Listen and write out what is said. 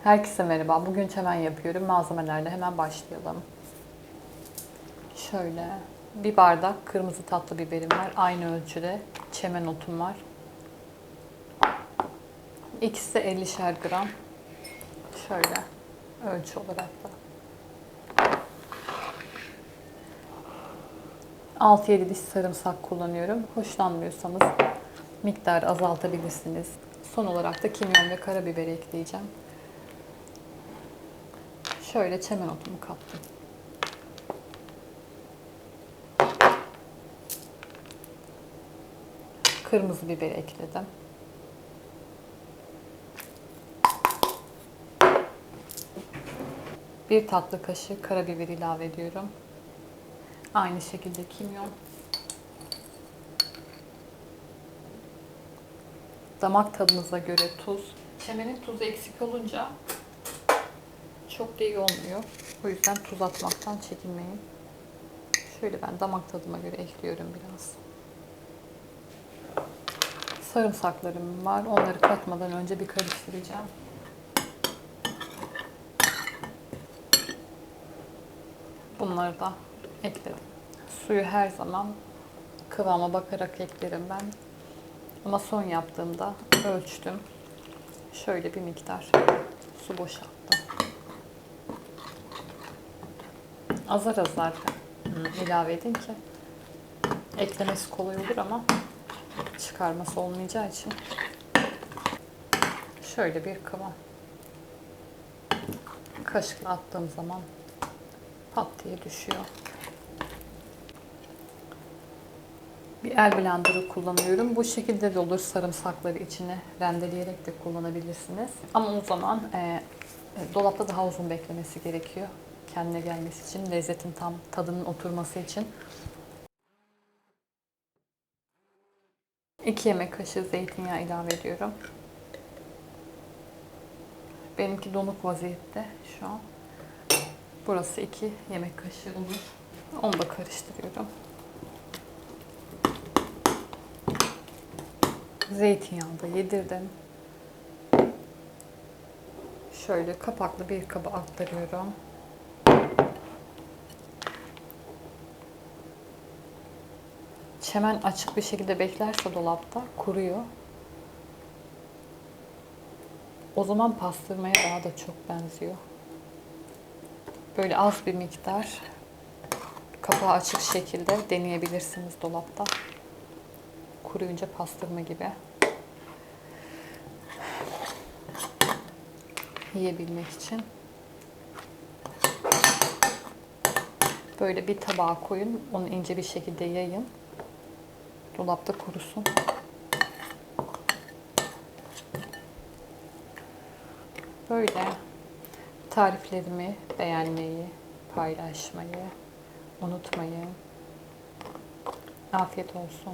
Herkese merhaba. Bugün çemen yapıyorum. Malzemelerle hemen başlayalım. Şöyle bir bardak kırmızı tatlı biberim var. Aynı ölçüde çemen otum var. İkisi de 50'şer gram. Şöyle ölçü olarak da. 6-7 diş sarımsak kullanıyorum. Hoşlanmıyorsanız miktarı azaltabilirsiniz. Son olarak da kimyon ve karabiber ekleyeceğim. Şöyle çemen otumu kattım. Kırmızı biber ekledim. Bir tatlı kaşığı karabiber ilave ediyorum. Aynı şekilde kimyon. Damak tadınıza göre tuz. Çemenin tuzu eksik olunca çok da iyi olmuyor. O yüzden tuz atmaktan çekinmeyin. Şöyle ben damak tadıma göre ekliyorum biraz. Sarımsaklarım var. Onları katmadan önce bir karıştıracağım. Bunları da ekledim. Suyu her zaman kıvama bakarak eklerim ben. Ama son yaptığımda ölçtüm. Şöyle bir miktar su boşalttım. Azar azar ilave edin ki eklemesi kolay olur ama çıkarması olmayacağı için şöyle bir kıvam. Kaşıkla attığım zaman pat diye düşüyor. Bir el blenderı kullanıyorum. Bu şekilde de olur. Sarımsakları içine rendeleyerek de kullanabilirsiniz. Ama o zaman dolapta daha uzun beklemesi gerekiyor. Kendine gelmesi için, lezzetin tam tadının oturması için. 2 yemek kaşığı zeytinyağı ilave ediyorum. Benimki donuk vaziyette şu an. Burası 2 yemek kaşığı olur. Onu da karıştırıyorum. Zeytinyağı da yedirdim. Şöyle kapaklı bir kaba aktarıyorum. Çemen açık bir şekilde beklerse dolapta kuruyor. O zaman pastırmaya daha da çok benziyor. Böyle az bir miktar kapağı açık şekilde deneyebilirsiniz dolapta. Kuruyunca pastırma gibi. Yiyebilmek için. Böyle bir tabağa koyun. Onu ince bir şekilde yayın. Dolapta kurusun. Böyle tariflerimi beğenmeyi, paylaşmayı unutmayın. Afiyet olsun.